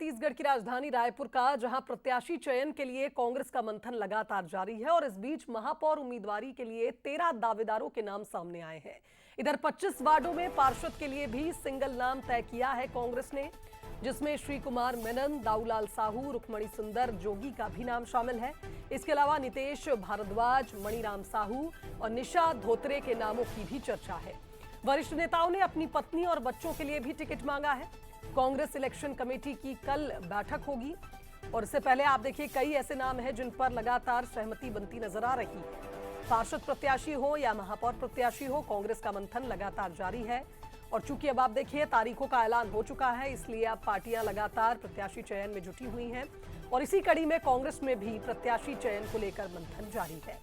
छत्तीसगढ़ की राजधानी रायपुर का, जहां प्रत्याशी चयन के लिए कांग्रेस का मंथन लगातार जारी है और इस बीच महापौर उम्मीदवारी के लिए 13 दावेदारों के नाम सामने आए हैं। इधर 25 वार्डों में पार्षद के लिए भी सिंगल नाम तय किया है कांग्रेस ने, जिसमें श्री कुमार मेनन, दाऊलाल साहू, रुक्मणी सुंदर जोगी का भी नाम शामिल है। इसके अलावा नितेश भारद्वाज, मणिराम साहू और निशा धोत्रे के नामों की भी चर्चा है। वरिष्ठ नेताओं ने अपनी पत्नी और बच्चों के लिए भी टिकट मांगा है। कांग्रेस इलेक्शन कमेटी की कल बैठक होगी और इससे पहले आप देखिए कई ऐसे नाम हैं जिन पर लगातार सहमति बनती नजर आ रही है। पार्षद प्रत्याशी हो या महापौर प्रत्याशी हो, कांग्रेस का मंथन लगातार जारी है और चूंकि अब आप देखिए तारीखों का ऐलान हो चुका है, इसलिए अब पार्टियां लगातार प्रत्याशी चयन में जुटी हुई हैं और इसी कड़ी में कांग्रेस में भी प्रत्याशी चयन को लेकर मंथन जारी है।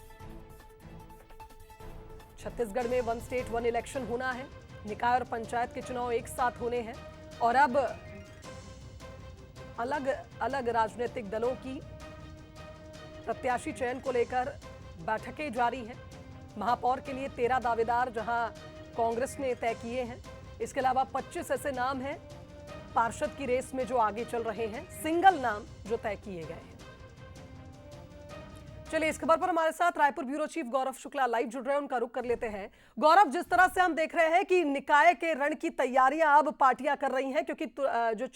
छत्तीसगढ़ में वन स्टेट वन इलेक्शन होना है। निकाय और पंचायत के चुनाव एक साथ होने हैं और अब अलग अलग राजनीतिक दलों की प्रत्याशी चयन को लेकर बैठकें जारी हैं। महापौर के लिए 13 दावेदार जहां कांग्रेस ने तय किए हैं, इसके अलावा 25 ऐसे नाम हैं पार्षद की रेस में जो आगे चल रहे हैं, सिंगल नाम जो तय किए गए हैं। चलिए इस खबर पर हमारे साथ रायपुर ब्यूरो चीफ गौरव शुक्ला लाइव जुड़ रहे हैं, उनका रुख कर लेते हैं। गौरव, जिस तरह से हम देख रहे हैं कि निकाय के रण की तैयारियां अब पार्टियां कर रही हैं क्योंकि जो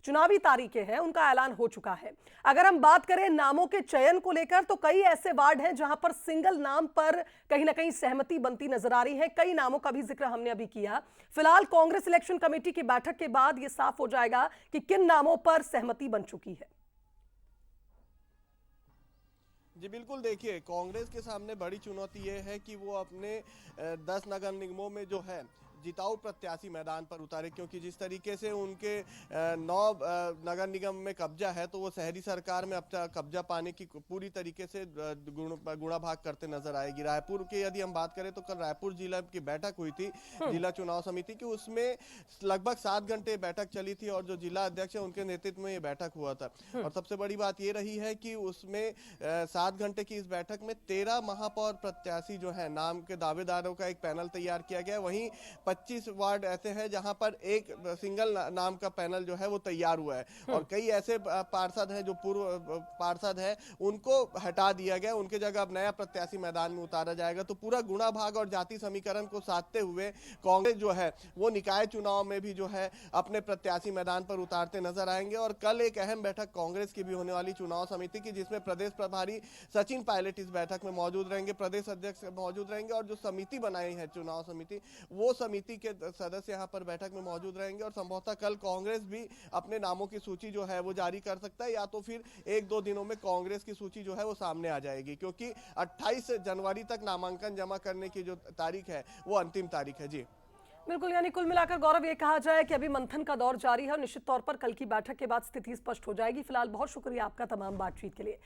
चुनावी तारीखें हैं उनका ऐलान हो चुका है। अगर हम बात करें नामों के चयन को लेकर तो कई ऐसे वार्ड हैं जहां पर सिंगल नाम पर कहीं ना कहीं सहमति बनती नजर आ रही है। कई नामों का भी जिक्र हमने अभी किया। फिलहाल कांग्रेस इलेक्शन कमेटी की बैठक के बाद यह साफ हो जाएगा कि किन नामों पर सहमति बन चुकी है। जी बिल्कुल, देखिए कांग्रेस के सामने बड़ी चुनौती ये है कि वो अपने 10 नगर निगमों में जो है जिताऊ प्रत्याशी मैदान पर उतारे, क्योंकि जिस तरीके से उनके 9 नगर निगम में कब्जा है तो वो शहरी सरकार में अपना कब्जा पाने की पूरी तरीके से गुणा भाग करते नजर आएगी। रायपुर की यदि हम बात करें तो कल रायपुर जिला की बैठक हुई थी, जिला चुनाव समिति की, उसमें लगभग 7 घंटे बैठक चली थी और जो जिला अध्यक्ष है उनके नेतृत्व में ये बैठक हुआ था। और सबसे बड़ी बात ये रही है कि उसमें 7 घंटे की इस बैठक में 13 महापौर प्रत्याशी जो है नाम के दावेदारों का एक पैनल तैयार किया गया। वहीं 25 वार्ड ऐसे हैं जहां पर एक सिंगल नाम का पैनल जो है वो तैयार हुआ है और कई ऐसे पार्षद हैं जो पूर्व पार्षद हैं उनको हटा दिया गया, उनके जगह अब नया प्रत्याशी मैदान में उतारा जाएगा। तो पूरा गुणा भाग और जाति समीकरण को साधते हुए कांग्रेस जो है वो निकाय चुनाव में भी जो है अपने प्रत्याशी मैदान पर उतारते नजर आएंगे। और कल एक अहम बैठक कांग्रेस की भी होने वाली चुनाव समिति की, जिसमें प्रदेश प्रभारी सचिन पायलट इस बैठक में मौजूद रहेंगे, प्रदेश अध्यक्ष मौजूद रहेंगे और जो समिति बनाई है चुनाव समिति, वो समिति के सदस्य यहां पर बैठक में मौजूद रहेंगे। और संभवतः कल कांग्रेस भी अपने नामों की सूची जो है वो जारी कर सकता है या तो फिर 1-2 दिनों में कांग्रेस की सूची जो है वो सामने आ जाएगी, क्योंकि 28 जनवरी तक नामांकन जमा करने की जो तारीख है वो अंतिम तारीख है। जी बिल्कुल, यानी कुल मिलाकर गौरव ये कहा जाए कि अभी मंथन का दौर जारी है और निश्चित तौर पर कल की बैठक के बाद स्थिति स्पष्ट हो जाएगी। फिलहाल बहुत शुक्रिया आपका तमाम बातचीत के लिए।